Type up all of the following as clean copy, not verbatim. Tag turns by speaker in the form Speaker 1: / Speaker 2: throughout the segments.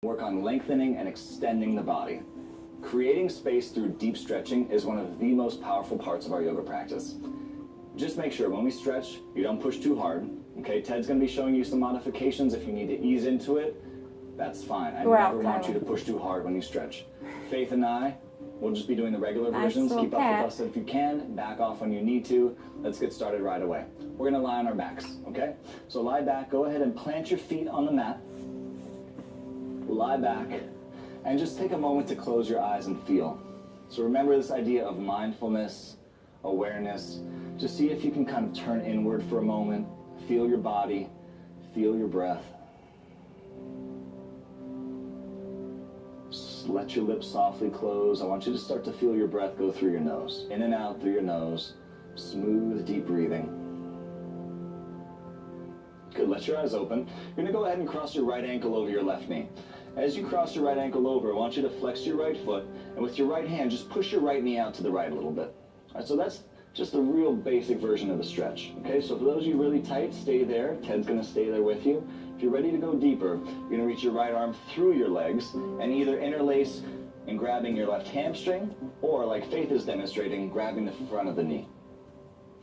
Speaker 1: Work on lengthening and extending the body. Creating space through deep stretching is one of the most powerful parts of our yoga practice. Just make sure when we stretch, you don't push too hard. Okay, Ted's going to be showing you some modifications. If you need to ease into it, that's fine. I never want you to push too hard when you stretch. Faith and I will just be doing the regular versions. Keep up with us if you can. Back off when you need to. Let's get started right away. We're going to lie on our backs, okay? So lie back. Go ahead and plant your feet on the mat. Lie back. And just take a moment to close your eyes and feel. So remember this idea of mindfulness, awareness. Just see if you can kind of turn inward for a moment. Feel your body. Feel your breath. Just let your lips softly close. I want you to start to feel your breath go through your nose. In and out through your nose. Smooth, deep breathing. Good, let your eyes open. You're going to go ahead and cross your right ankle over your left knee. As you cross your right ankle over, I want you to flex your right foot, and with your right hand, just push your right knee out to the right a little bit. All right, so that's just a real basic version of the stretch. Okay, so for those of you really tight, stay there. Ted's going to stay there with you. If you're ready to go deeper, you're going to reach your right arm through your legs and either interlace and grabbing your left hamstring, or like Faith is demonstrating, grabbing the front of the knee.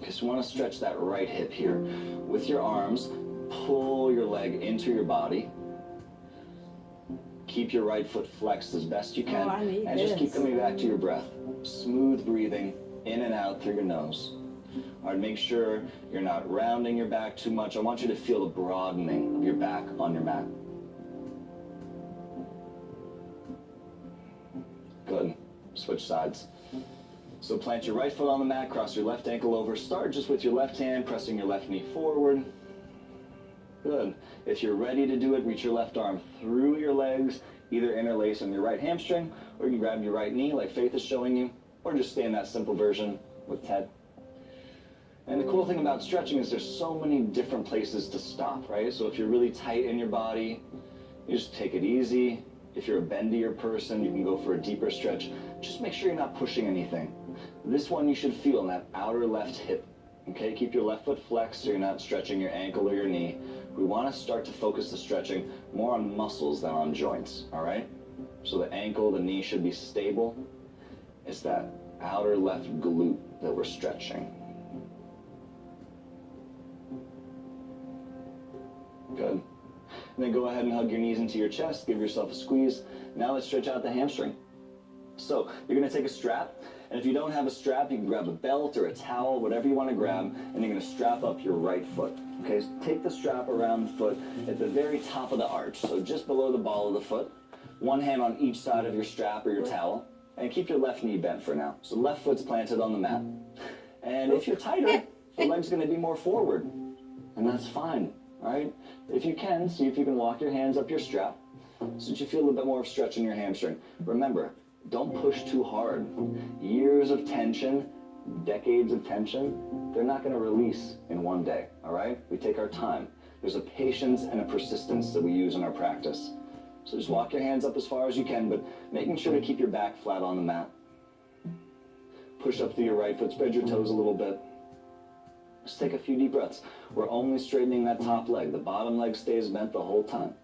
Speaker 1: Okay, so you want to stretch that right hip here. With your arms, pull your leg into your body. Keep your right foot flexed as best you can, and just keep coming back to your breath. Smooth breathing in and out through your nose. All right, make sure you're not rounding your back too much. I want you to feel the broadening of your back on your mat. Good. Switch sides. So plant your right foot on the mat, cross your left ankle over. Start just with your left hand, pressing your left knee forward. Good. If you're ready to do it, reach your left arm through your legs, either interlace on your right hamstring, or you can grab your right knee like Faith is showing you, or just stay in that simple version with Ted. And the cool thing about stretching is there's so many different places to stop, right? So if you're really tight in your body, you just take it easy. If you're a bendier person, you can go for a deeper stretch. Just make sure you're not pushing anything. This one you should feel in that outer left hip. Okay, keep your left foot flexed so you're not stretching your ankle or your knee. We want to start to focus the stretching more on muscles than on joints, all right? So the ankle, the knee should be stable. It's that outer left glute that we're stretching. Good. And then go ahead and hug your knees into your chest, give yourself a squeeze. Now let's stretch out the hamstring. So you're going to take a strap, and if you don't have a strap, you can grab a belt or a towel, whatever you want to grab, and you're going to strap up your right foot. Okay, so take the strap around the foot at the very top of the arch, so just below the ball of the foot. One hand on each side of your strap or your towel, and keep your left knee bent for now. So left foot's planted on the mat. And if you're tighter, the leg's going to be more forward, and that's fine, all right? If you can, see if you can walk your hands up your strap so that you feel a little bit more of stretch in your hamstring. Remember, don't push too hard. Years of tension, decades of tension, they're not going to release in one day, all right? We take our time. There's a patience and a persistence that we use in our practice. So just walk your hands up as far as you can, but making sure to keep your back flat on the mat. Push up through your right foot, spread your toes a little bit. Just take a few deep breaths. We're only straightening that top leg. The bottom leg stays bent the whole time.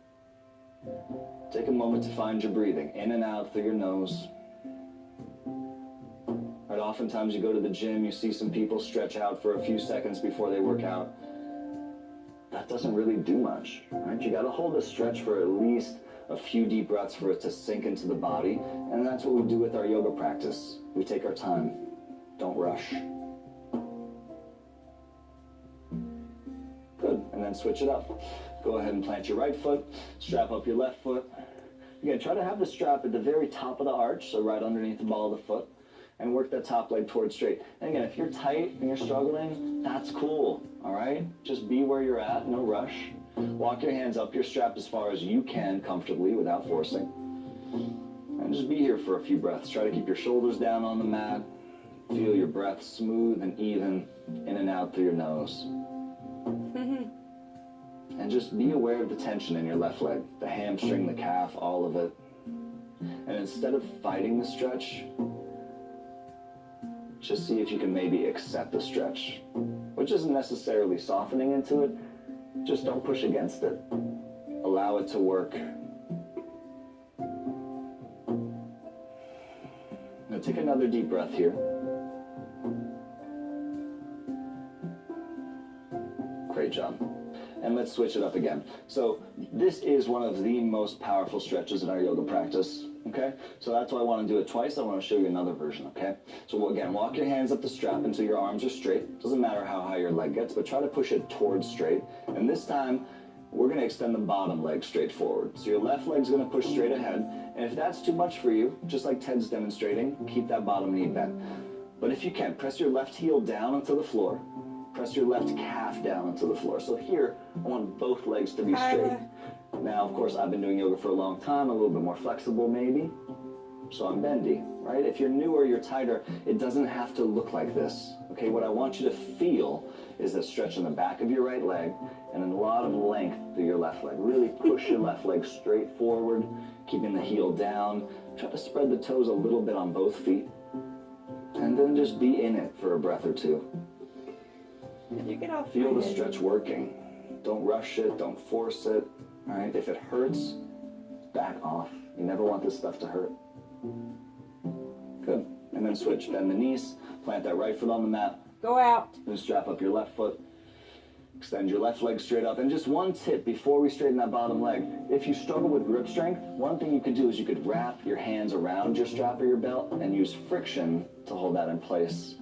Speaker 1: Take a moment to find your breathing, in and out through your nose. Right, oftentimes you go to the gym, you see some people stretch out for a few seconds before they work out. That doesn't really do much, right? You got to hold the stretch for at least a few deep breaths for it to sink into the body, and that's what we do with our yoga practice. We take our time. Don't rush. Good, and then switch it up. Go ahead and plant your right foot, strap up your left foot. Again, try to have the strap at the very top of the arch, so right underneath the ball of the foot, and work that top leg towards straight. And again, if you're tight and you're struggling, that's cool, all right? Just be where you're at, no rush. Walk your hands up your strap as far as you can comfortably without forcing. And just be here for a few breaths. Try to keep your shoulders down on the mat. Feel your breath smooth and even in and out through your nose. And just be aware of the tension in your left leg, the hamstring, the calf, all of it. And instead of fighting the stretch, just see if you can maybe accept the stretch, which isn't necessarily softening into it. Just don't push against it. Allow it to work. Good, take another deep breath here. Great job. And let's switch it up again. So this is one of the most powerful stretches in our yoga practice, okay? So that's why I want to do it twice. I want to show you another version, okay? So again, walk your hands up the strap until your arms are straight. Doesn't matter how high your leg gets, but try to push it towards straight. And this time, we're going to extend the bottom leg straight forward. So your left leg's going to push straight ahead. And if that's too much for you, just like Ted's demonstrating, keep that bottom knee bent. But if you can, press your left heel down onto the floor. Press your left calf down onto the floor. So here, I want both legs to be straight. Now, of course, I've been doing yoga for a long time, a little bit more flexible maybe. So I'm bendy, right? If you're newer, you're tighter, it doesn't have to look like this. Okay, what I want you to feel is that stretch in the back of your right leg and a lot of length through your left leg. Really push your left leg straight forward, keeping the heel down. Try to spread the toes a little bit on both feet. And then just be in it for a breath or two.
Speaker 2: You get off.
Speaker 1: Feel the stretch working. Don't rush it, don't force it. All right, if it hurts, back off. You never want this stuff to hurt. Good. And then switch. Bend the knees, plant that right foot on the mat.
Speaker 2: Go out.
Speaker 1: Then strap up your left foot. Extend your left leg straight up. And just one tip before we straighten that bottom leg. If you struggle with grip strength, one thing you could do is you could wrap your hands around your strap or your belt and use friction to hold that in place.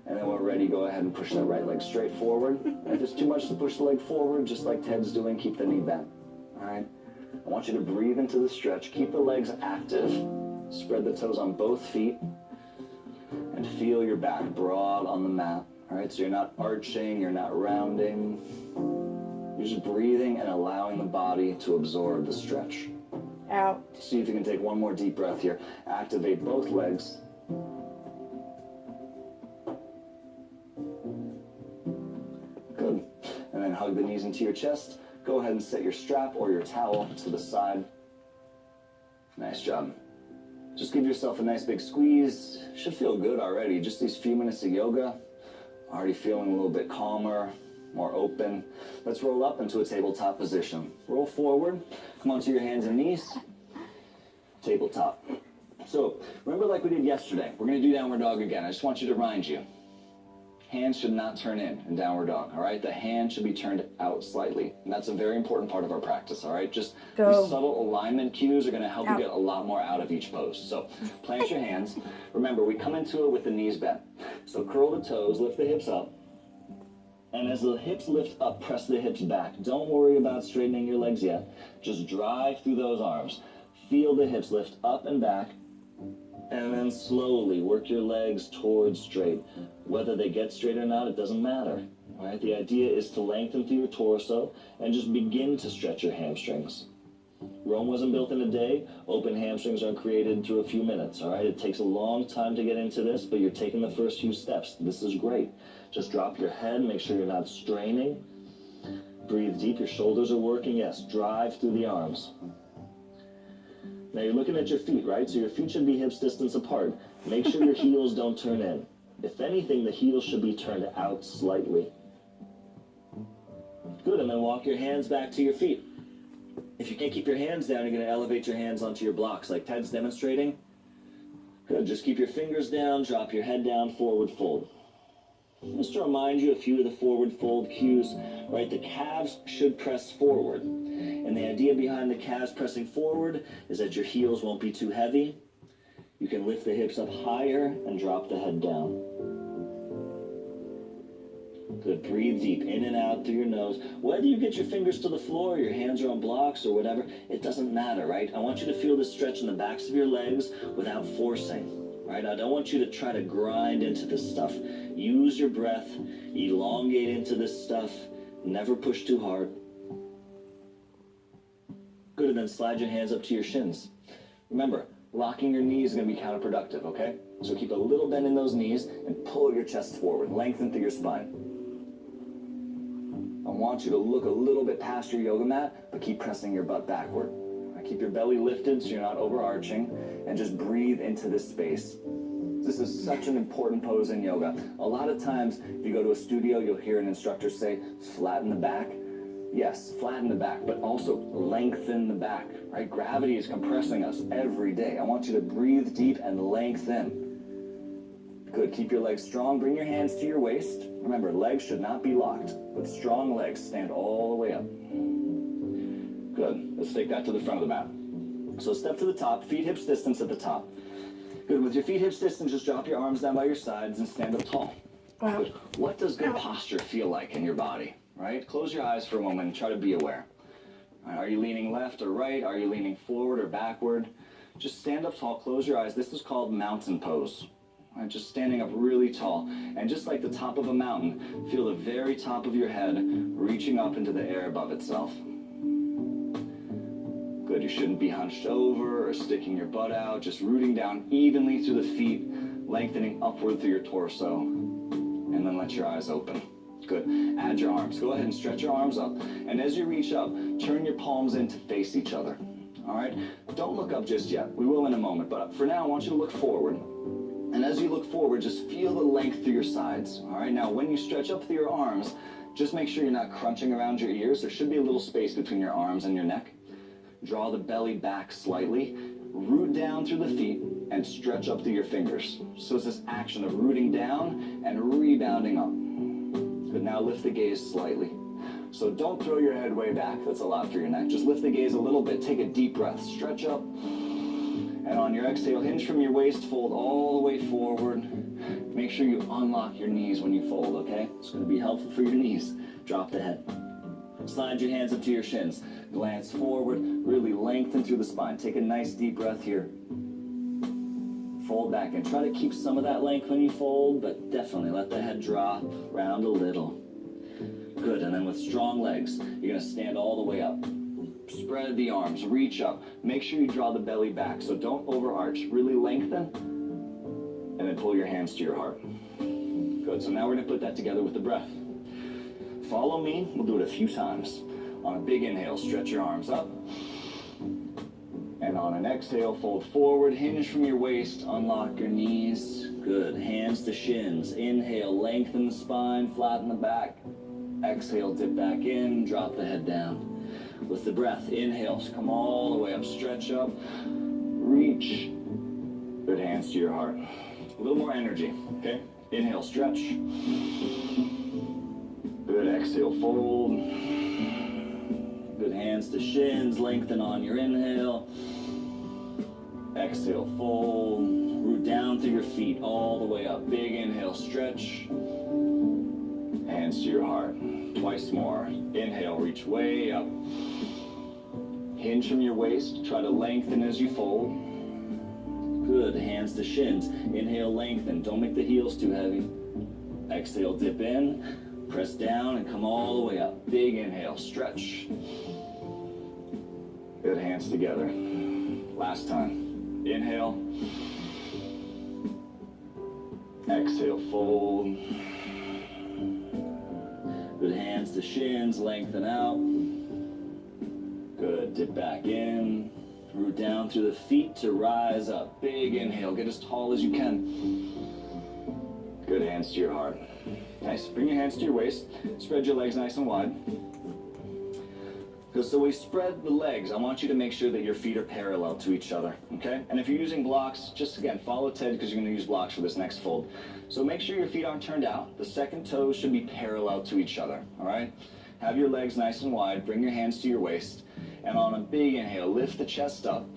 Speaker 1: And then when we're ready, go ahead and push that right leg straight forward. And if it's too much to push the leg forward, just like Ted's doing, keep the knee bent. All right? I want you to breathe into the stretch. Keep the legs active. Spread the toes on both feet. And feel your back broad on the mat. All right? So you're not arching, you're not rounding. You're just breathing and allowing the body to absorb the stretch.
Speaker 2: Out.
Speaker 1: See if you can take one more deep breath here. Activate both legs. Good. And then hug the knees into your chest. Go ahead and set your strap or your towel to the side. Nice job. Just give yourself a nice big squeeze. Should feel good already. Just these few minutes of yoga. Already feeling a little bit calmer, more open. Let's roll up into a tabletop position. Roll forward. Come onto your hands and knees. Tabletop. So, remember like we did yesterday. We're going to do downward dog again. I just want you to remind you. Hands should not turn in downward dog, all right? The hand should be turned out slightly. And that's a very important part of our practice, all right? Just these subtle alignment cues are going to help you get a lot more out of each pose. So plant your hands. Remember, we come into it with the knees bent. So curl the toes, lift the hips up. And as the hips lift up, press the hips back. Don't worry about straightening your legs yet. Just drive through those arms. Feel the hips lift up and back. And then slowly work your legs towards straight. Whether they get straight or not, it doesn't matter. All right? The idea is to lengthen through your torso and just begin to stretch your hamstrings. Rome wasn't built in a day. Open hamstrings are created through a few minutes. All right? It takes a long time to get into this, but you're taking the first few steps. This is great. Just drop your head. Make sure you're not straining. Breathe deep. Your shoulders are working. Yes, drive through the arms. Now you're looking at your feet, right? So your feet should be hips distance apart. Make sure your heels don't turn in. If anything, the heels should be turned out slightly. Good, and then walk your hands back to your feet. If you can't keep your hands down, you're going to elevate your hands onto your blocks like Ted's demonstrating. Good, just keep your fingers down, drop your head down, forward fold. Just to remind you a few of the forward fold cues, right? The calves should press forward. And the idea behind the calves pressing forward is that your heels won't be too heavy. You can lift the hips up higher and drop the head down. Good, breathe deep in and out through your nose. Whether you get your fingers to the floor, your hands are on blocks or whatever, it doesn't matter, right? I want you to feel the stretch in the backs of your legs without forcing, right? I don't want you to try to grind into this stuff. Use your breath, elongate into this stuff, never push too hard. Good, and then slide your hands up to your shins. Remember, locking your knees is going to be counterproductive, okay? So keep a little bend in those knees and pull your chest forward. Lengthen through your spine. I want you to look a little bit past your yoga mat, but keep pressing your butt backward. Keep your belly lifted so you're not overarching, and just breathe into this space. This is such an important pose in yoga. A lot of times, if you go to a studio, you'll hear an instructor say, flatten the back. Yes, flatten the back, but also lengthen the back, right? Gravity is compressing us every day. I want you to breathe deep and lengthen. Good, keep your legs strong. Bring your hands to your waist. Remember, legs should not be locked. With strong legs, stand all the way up. Good, let's take that to the front of the mat. So step to the top, feet hips distance at the top. Good, with your feet hips distance, just drop your arms down by your sides and stand up tall.
Speaker 2: Out.
Speaker 1: Good. What does good posture feel like in your body, right? Close your eyes for a moment and try to be aware. All right, are you leaning left or right? Are you leaning forward or backward? Just stand up tall, close your eyes. This is called mountain pose. All right, just standing up really tall. And just like the top of a mountain, feel the very top of your head reaching up into the air above itself. Good, you shouldn't be hunched over or sticking your butt out, just rooting down evenly through the feet, lengthening upward through your torso, and then let your eyes open. Good, add your arms. Go ahead and stretch your arms up, and as you reach up, turn your palms in to face each other. All right, don't look up just yet. We will in a moment, but for now, I want you to look forward. And as you look forward, just feel the length through your sides. All right, now when you stretch up through your arms, just make sure you're not crunching around your ears. There should be a little space between your arms and your neck. Draw the belly back slightly, root down through the feet, and stretch up through your fingers. So it's this action of rooting down and rebounding up. Good, now lift the gaze slightly. So don't throw your head way back, that's a lot for your neck. Just lift the gaze a little bit, take a deep breath, stretch up. And on your exhale, hinge from your waist, fold all the way forward. Make sure you unlock your knees when you fold, okay? It's gonna be helpful for your knees. Drop the head. Slide your hands up to your shins. Glance forward, really lengthen through the spine. Take a nice deep breath here. Fold back and try to keep some of that length when you fold, but definitely let the head drop, round a little. Good, and then with strong legs, you're gonna stand all the way up. Spread the arms, reach up. Make sure you draw the belly back, so don't overarch. Really lengthen, and then pull your hands to your heart. Good, so now we're gonna put that together with the breath. Follow me, we'll do it a few times. On a big inhale, stretch your arms up. And on an exhale, fold forward, hinge from your waist, unlock your knees. Good, hands to shins. Inhale, lengthen the spine, flatten the back. Exhale, dip back in, drop the head down. With the breath, inhale, come all the way up, stretch up, reach. Good, hands to your heart. A little more energy, okay? Inhale, stretch. Good, exhale, fold. Good, hands to shins, lengthen on your inhale. Exhale, fold. Root down through your feet all the way up. Big inhale, stretch. Hands to your heart. Twice more. Inhale, reach way up. Hinge from your waist. Try to lengthen as you fold. Good, hands to shins. Inhale, lengthen. Don't make the heels too heavy. Exhale, dip in. Press down and come all the way up. Big inhale, stretch. Good, hands together. Last time. Inhale. Exhale, fold. Good, hands to shins, lengthen out. Good, dip back in. Root down through the feet to rise up. Big inhale, get as tall as you can. Good, hands to your heart. Nice, bring your hands to your waist. Spread your legs nice and wide. Good, so we spread the legs. I want you to make sure that your feet are parallel to each other, okay? And if you're using blocks, just again, follow Ted because you're gonna use blocks for this next fold. So make sure your feet aren't turned out. The second toes should be parallel to each other, all right? Have your legs nice and wide. Bring your hands to your waist. And on a big inhale, lift the chest up.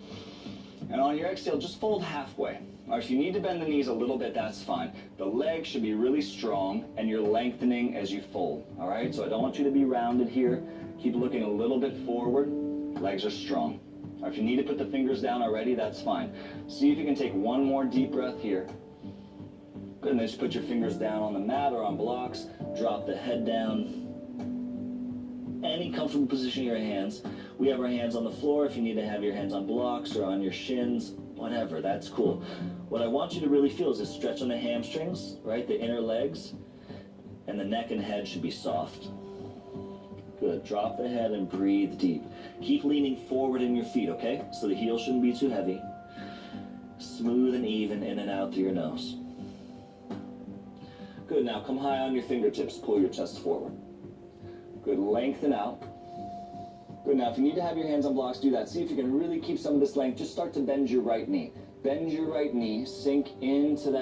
Speaker 1: And on your exhale, just fold halfway. Or if you need to bend the knees a little bit, that's fine. The legs should be really strong and you're lengthening as you fold, all right? So I don't want you to be rounded here. Keep looking a little bit forward. Legs are strong. Or if you need to put the fingers down already, that's fine. See if you can take one more deep breath here. Good, and then just put your fingers down on the mat or on blocks. Drop the head down. Any comfortable position of your hands. We have our hands on the floor. If you need to have your hands on blocks or on your shins, whatever, that's cool. What I want you to really feel is a stretch on the hamstrings, right? The inner legs. And the neck and head should be soft. Good, drop the head and breathe deep. Keep leaning forward in your feet, okay? So the heels shouldn't be too heavy. Smooth and even in and out through your nose. Good, now come high on your fingertips. Pull your chest forward. Good, lengthen out. Good, now if you need to have your hands on blocks, do that. See if you can really keep some of this length. Just start to bend your right knee. Bend your right knee, sink into the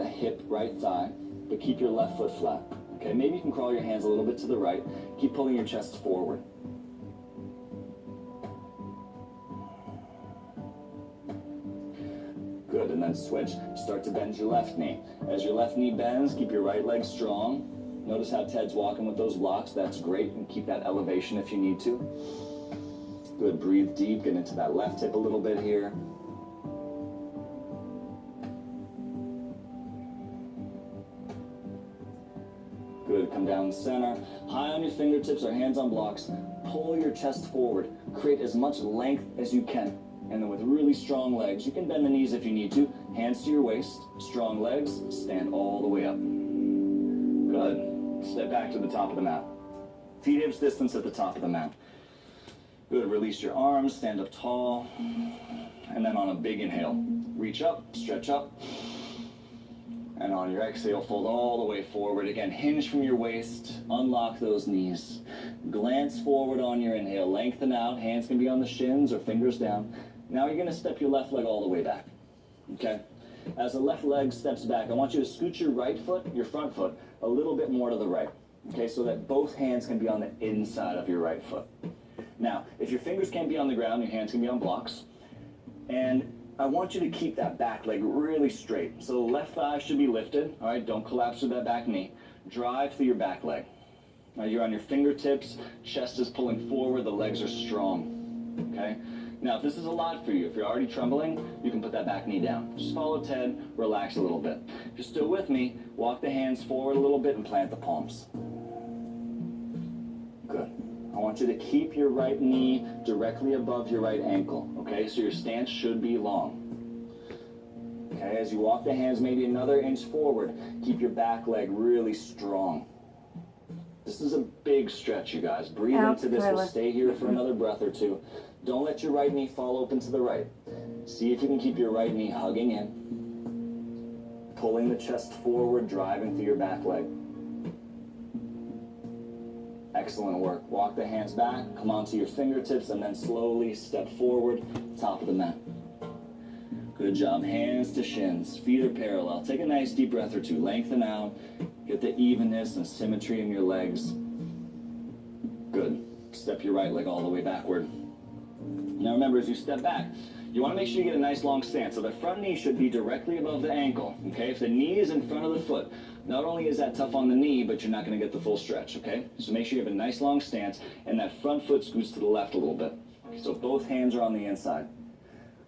Speaker 1: hip, right thigh, but keep your left foot flat. Okay, maybe you can crawl your hands a little bit to the right. Keep pulling your chest forward. Good, and then switch. Start to bend your left knee. As your left knee bends, keep your right leg strong. Notice how Ted's walking with those blocks. That's great, and keep that elevation if you need to. Good, breathe deep, get into that left hip a little bit here. Good, come down the center. High on your fingertips or hands on blocks. Pull your chest forward. Create as much length as you can. And then with really strong legs, you can bend the knees if you need to. Hands to your waist. Strong legs, stand all the way up. Good. Step back to the top of the mat. Feet hips distance at the top of the mat. Good, release your arms, stand up tall. And then on a big inhale, reach up, stretch up. And on your exhale, fold all the way forward. Again, hinge from your waist, unlock those knees. Glance forward on your inhale, lengthen out. Hands can be on the shins or fingers down. Now you're gonna step your left leg all the way back, okay? As the left leg steps back, I want you to scoot your right foot, your front foot, a little bit more to the right, okay? So that both hands can be on the inside of your right foot. Now, if your fingers can't be on the ground, your hands can be on blocks. And I want you to keep that back leg really straight. So the left thigh should be lifted, all right? Don't collapse with that back knee. Drive through your back leg. Now you're on your fingertips, chest is pulling forward, the legs are strong, okay? Now, if this is a lot for you, if you're already trembling, you can put that back knee down. Just follow Ted, relax a little bit. If you're still with me, walk the hands forward a little bit and plant the palms. Good. I want you to keep your right knee directly above your right ankle, okay? So your stance should be long. Okay, as you walk the hands maybe another inch forward, keep your back leg really strong. This is a big stretch, you guys. Breathe into this. We'll stay here for another breath or two. Don't let your right knee fall open to the right. See if you can keep your right knee hugging in. Pulling the chest forward, driving through your back leg. Excellent work. Walk the hands back, come onto your fingertips, and then slowly step forward, top of the mat. Good job. Hands to shins. Feet are parallel. Take a nice deep breath or two. Lengthen out. Get the evenness and symmetry in your legs. Good. Step your right leg all the way backward. Now remember, as you step back, you want to make sure you get a nice long stance. So the front knee should be directly above the ankle, okay? If the knee is in front of the foot, not only is that tough on the knee, but you're not going to get the full stretch, okay? So make sure you have a nice long stance, and that front foot scoots to the left a little bit. So both hands are on the inside.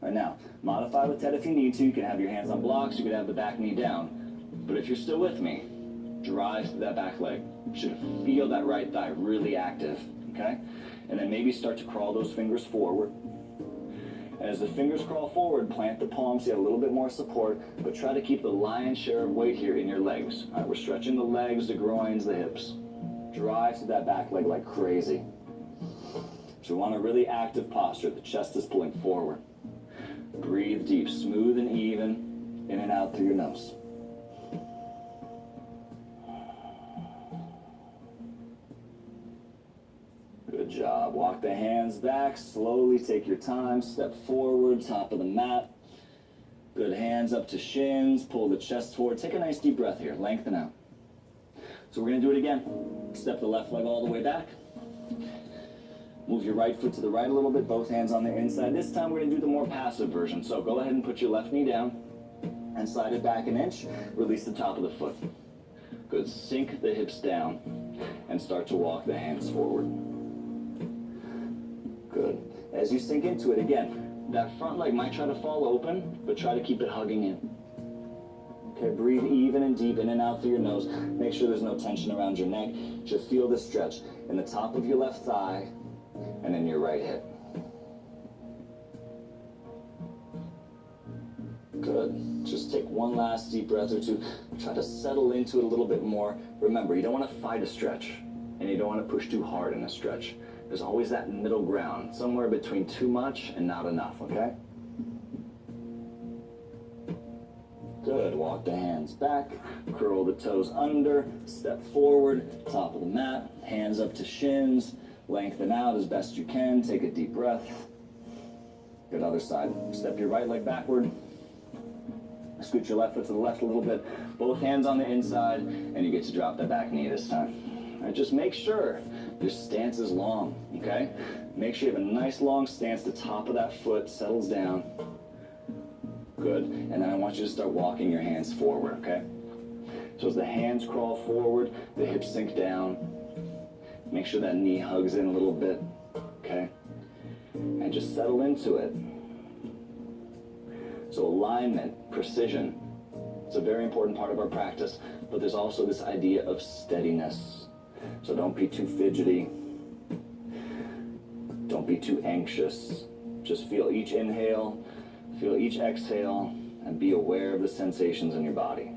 Speaker 1: All right, now, modify with Ted if you need to. You can have your hands on blocks, you can have the back knee down. But if you're still with me, drive through that back leg. You should feel that right thigh really active, okay? And then maybe start to crawl those fingers forward. As the fingers crawl forward, plant the palms, get a little bit more support, but try to keep the lion's share of weight here in your legs. All right, we're stretching the legs, the groins, the hips. Drive through that back leg like crazy. So we want a really active posture. The chest is pulling forward. Breathe deep, smooth and even, in and out through your nose. Good job. Walk the hands back. Slowly take your time. Step forward, top of the mat. Good. Hands up to shins. Pull the chest forward. Take a nice deep breath here. Lengthen out. So we're going to do it again. Step the left leg all the way back. Move your right foot to the right a little bit. Both hands on the inside. This time we're going to do the more passive version. So go ahead and put your left knee down and slide it back an inch. Release the top of the foot. Good. Sink the hips down and start to walk the hands forward. Good. As you sink into it, again, that front leg might try to fall open, but try to keep it hugging in. Okay, breathe even and deep in and out through your nose. Make sure there's no tension around your neck. Just feel the stretch in the top of your left thigh and in your right hip. Good. Just take one last deep breath or two. Try to settle into it a little bit more. Remember, you don't want to fight a stretch, and you don't want to push too hard in a stretch. There's always that middle ground, somewhere between too much and not enough, okay? Good. Walk the hands back, curl the toes under, step forward, top of the mat, hands up to shins, lengthen out as best you can, take a deep breath. Good, other side. Step your right leg backward. Good. Hands Scoot your left foot to the left a little bit, both hands on the inside, and you get to drop that back knee this time. All right, just make sure your stance is long, okay? Make sure you have a nice long stance, the top of that foot settles down. Good, and then I want you to start walking your hands forward, okay? So as the hands crawl forward, the hips sink down. Make sure that knee hugs in a little bit, okay? And just settle into it. So alignment, precision, it's a very important part of our practice, but there's also this idea of steadiness. So don't be too fidgety. Don't be too anxious. Just feel each inhale, feel each exhale, and be aware of the sensations in your body.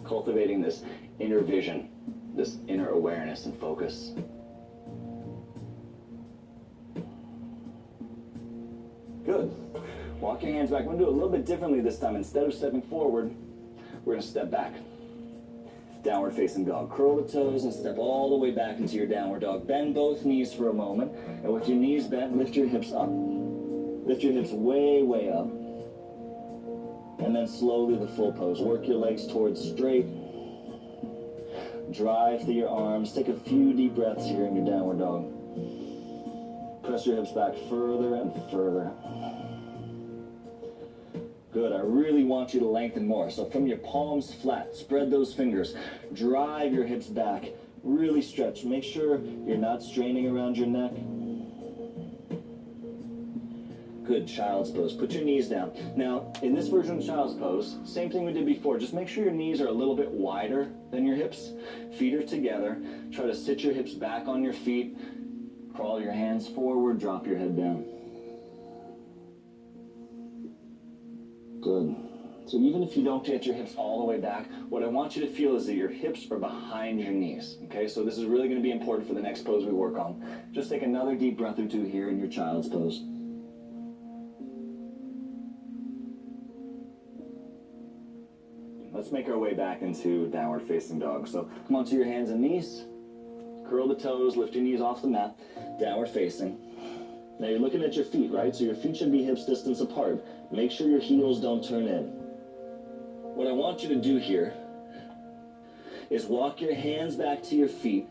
Speaker 1: Cultivating this inner vision, this inner awareness and focus. Good. Walk your hands back. I'm going to do it a little bit differently this time. Instead of stepping forward, we're going to step back. Downward facing dog. Curl the toes and step all the way back into your downward dog. Bend both knees for a moment. And with your knees bent, lift your hips up. Lift your hips way, way up. And then slowly the full pose. Work your legs towards straight. Drive through your arms. Take a few deep breaths here in your downward dog. Press your hips back further and further. Good, I really want you to lengthen more. So from your palms flat, spread those fingers. Drive your hips back. Really stretch. Make sure you're not straining around your neck. Good, child's pose. Put your knees down. Now, in this version of child's pose, same thing we did before. Just make sure your knees are a little bit wider than your hips. Feet are together. Try to sit your hips back on your feet. Crawl your hands forward, drop your head down. Good. So even if you don't get your hips all the way back, what I want you to feel is that your hips are behind your knees. Okay, so this is really going to be important for the next pose we work on. Just take another deep breath or two here in your child's pose. Let's make our way back into downward facing dog. So come onto your hands and knees. Curl the toes, lift your knees off the mat. Downward facing. Now you're looking at your feet, right? So your feet should be hips distance apart. Make sure your heels don't turn in. What I want you to do here is walk your hands back to your feet.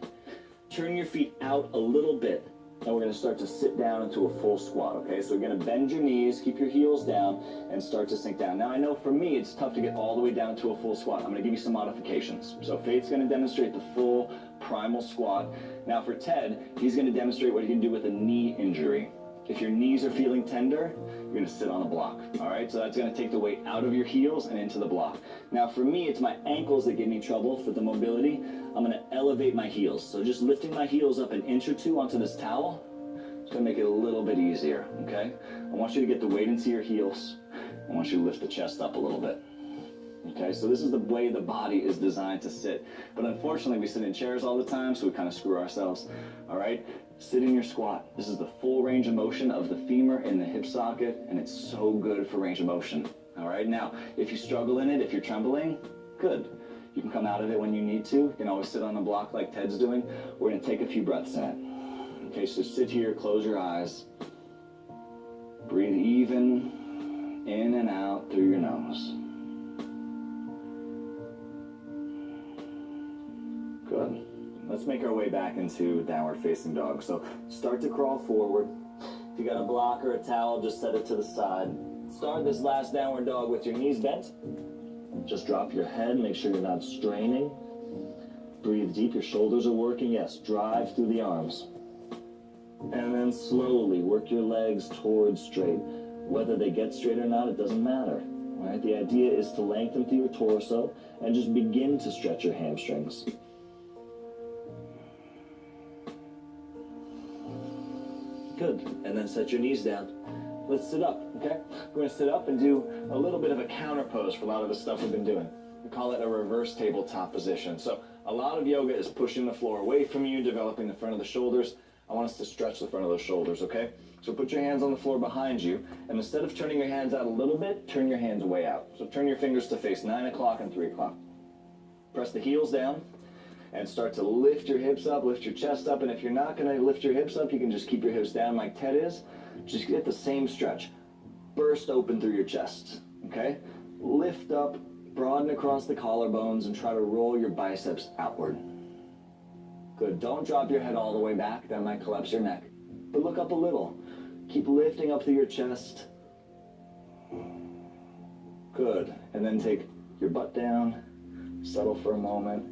Speaker 1: Turn your feet out a little bit. And we're going to start to sit down into a full squat, okay? So we're going to bend your knees, keep your heels down, and start to sink down. Now, I know for me, it's tough to get all the way down to a full squat. I'm going to give you some modifications. So Faith's going to demonstrate the full primal squat. Now for Ted, he's going to demonstrate what he can do with a knee injury. If your knees are feeling tender, you're going to sit on a block, all right? So that's going to take the weight out of your heels and into the block. Now for me, it's my ankles that give me trouble for the mobility. I'm going to elevate my heels. So just lifting my heels up an inch or two onto this towel, it's going to make it a little bit easier, okay? I want you to get the weight into your heels. I want you to lift the chest up a little bit. Okay, so this is the way the body is designed to sit. But unfortunately, we sit in chairs all the time, so we kind of screw ourselves, all right? Sit in your squat. This is the full range of motion of the femur in the hip socket, and it's so good for range of motion, all right? Now, if you struggle in it, if you're trembling, good. You can come out of it when you need to. You can always sit on a block like Ted's doing. We're gonna take a few breaths in it. Okay, so sit here, close your eyes. Breathe even in and out through your nose. Good. Let's make our way back into downward facing dog. So start to crawl forward. If you got a block or a towel, just set it to the side. Start this last downward dog with your knees bent. Just drop your head, make sure you're not straining. Breathe deep, your shoulders are working. Yes, drive through the arms. And then slowly work your legs towards straight. Whether they get straight or not, it doesn't matter. All right? The idea is to lengthen through your torso and just begin to stretch your hamstrings. Good. And then set your knees down. Let's sit up, okay? We're going to sit up and do a little bit of a counter pose for a lot of the stuff we've been doing. We call it a reverse tabletop position. So a lot of yoga is pushing the floor away from you, developing the front of the shoulders. I want us to stretch the front of those shoulders, okay? So put your hands on the floor behind you, and instead of turning your hands out a little bit, turn your hands way out. So turn your fingers to face 9 o'clock and 3 o'clock. Press the heels down. And start to lift your hips up, lift your chest up. And if you're not going to lift your hips up, you can just keep your hips down like Ted is. Just get the same stretch. Burst open through your chest, okay? lift up, broaden across the collarbones, and try to roll your biceps outward. Good. Don't drop your head all the way back. That might collapse your neck. But look up a little. Keep lifting up through your chest. Good. And then take your butt down. Settle for a moment.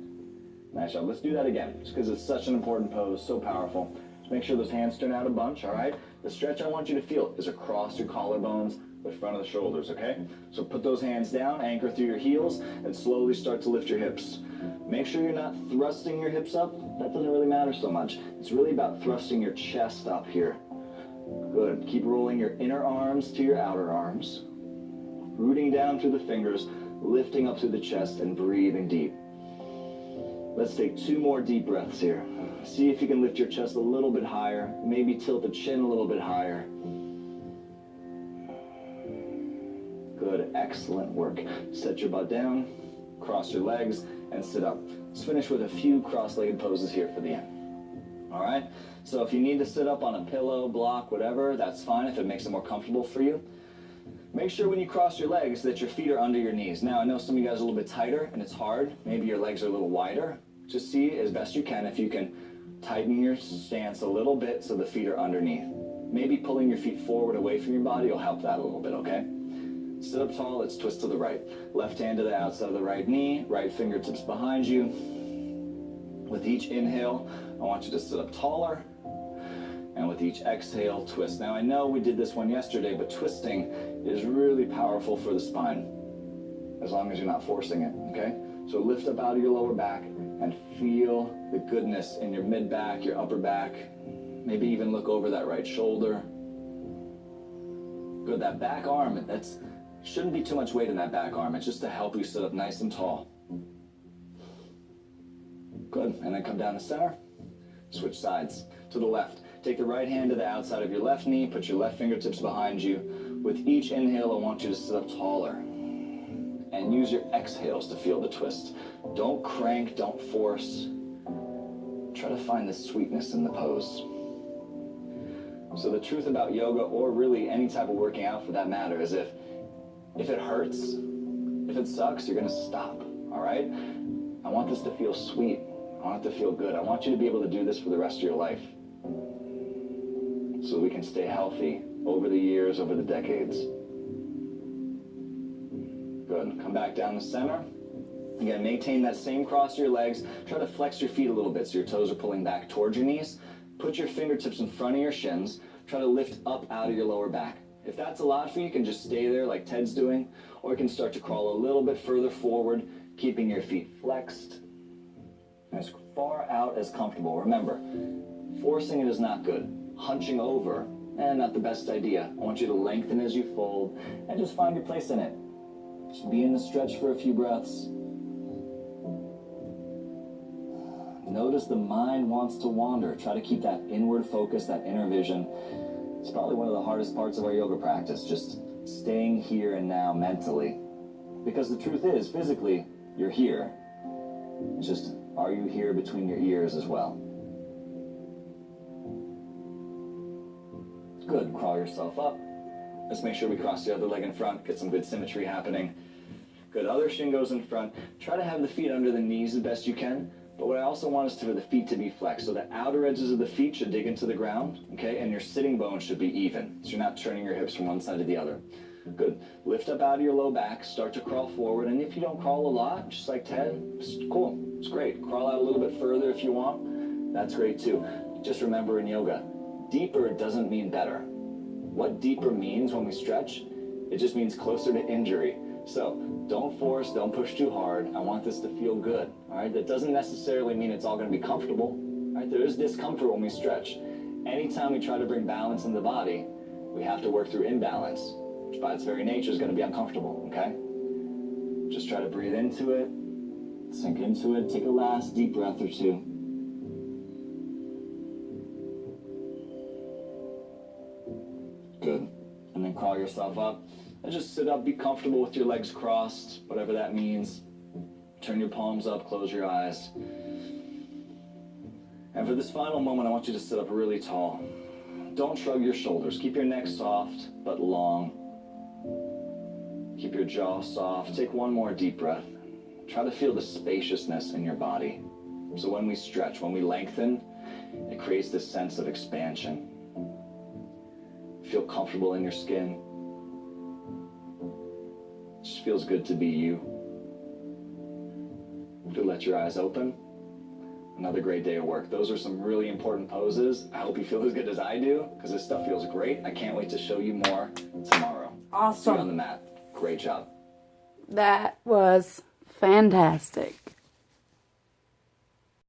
Speaker 1: Nice job. Let's do that again, just because it's such an important pose, so powerful. Just make sure those hands turn out a bunch, all right? The stretch I want you to feel is across your collarbones, the front of the shoulders, okay? So put those hands down, anchor through your heels, and slowly start to lift your hips. Make sure you're not thrusting your hips up. That doesn't really matter so much. It's really about thrusting your chest up here. Good. Keep rolling your inner arms to your outer arms. Rooting down through the fingers, lifting up through the chest, and breathing deep. Let's take 2 more deep breaths here. See if you can lift your chest a little bit higher. Maybe tilt the chin a little bit higher. Good. Excellent work. Set your butt down, cross your legs, and sit up. Let's finish with a few cross-legged poses here for the end. All right? So if you need to sit up on a pillow, block, whatever, that's fine if it makes it more comfortable for you. Make sure when you cross your legs that your feet are under your knees. Now, I know some of you guys are a little bit tighter and it's hard. Maybe your legs are a little wider. Just see as best you can if you can tighten your stance a little bit so the feet are underneath. Maybe pulling your feet forward away from your body will help that a little bit, okay? Sit up tall, let's twist to the right. Left hand to the outside of the right knee, right fingertips behind you. With each inhale, I want you to sit up taller. And with each exhale, twist. Now I know we did this one yesterday, but twisting is really powerful for the spine, as long as you're not forcing it, okay? So lift up out of your lower back and feel the goodness in your mid-back, your upper back. Maybe even look over that right shoulder. Good, that back arm, shouldn't be too much weight in that back arm. It's just to help you sit up nice and tall. Good, and then come down to center. Switch sides to the left. Take the right hand to the outside of your left knee. Put your left fingertips behind you. With each inhale, I want you to sit up taller. And use your exhales to feel the twist. Don't crank, don't force. Try to find the sweetness in the pose. So the truth about yoga, or really any type of working out for that matter, is if it hurts, if it sucks, you're gonna stop, all right? I want this to feel sweet. I want it to feel good. I want you to be able to do this for the rest of your life, so we can stay healthy over the years, over the decades. Good. Come back down the center. Again, maintain that same cross to your legs. Try to flex your feet a little bit so your toes are pulling back towards your knees. Put your fingertips in front of your shins. Try to lift up out of your lower back. If that's a lot for you, you can just stay there like Ted's doing, or you can start to crawl a little bit further forward, keeping your feet flexed as far out as comfortable. Remember, forcing it is not good. Hunching over, not the best idea. I want you to lengthen as you fold and just find your place in it. Just be in the stretch for a few breaths. Notice the mind wants to wander. Try to keep that inward focus, that inner vision. It's probably one of the hardest parts of our yoga practice, just staying here and now mentally. Because the truth is, physically, you're here. It's just, are you here between your ears as well? Good, crawl yourself up. Let's make sure we cross the other leg in front, get some good symmetry happening. Good, other shin goes in front. Try to have the feet under the knees as best you can. But what I also want is for the feet to be flexed. So the outer edges of the feet should dig into the ground, okay? And your sitting bones should be even. So you're not turning your hips from one side to the other. Good. Lift up out of your low back, start to crawl forward. And if you don't crawl a lot, just like Ted, it's cool. It's great. Crawl out a little bit further if you want. That's great too. Just remember in yoga, deeper doesn't mean better. What deeper means when we stretch, it just means closer to injury. So don't force, don't push too hard. I want this to feel good, all right? That doesn't necessarily mean it's all gonna be comfortable, all right? There is discomfort when we stretch. Anytime we try to bring balance in the body, we have to work through imbalance, which by its very nature is gonna be uncomfortable, okay? Just try to breathe into it, sink into it, take a last deep breath or two. Good. And then crawl yourself up. And just sit up, be comfortable with your legs crossed, whatever that means. Turn your palms up, close your eyes. And for this final moment, I want you to sit up really tall. Don't shrug your shoulders. Keep your neck soft, but long. Keep your jaw soft. Take one more deep breath. Try to feel the spaciousness in your body. So when we stretch, when we lengthen, it creates this sense of expansion. Feel comfortable in your skin. It just feels good to be you. You can let your eyes open. Another great day of work. Those are some really important poses. I hope you feel as good as I do, because this stuff feels great. I can't wait to show you more tomorrow. See you on
Speaker 2: Awesome.
Speaker 1: the mat. Great job.
Speaker 2: That was fantastic.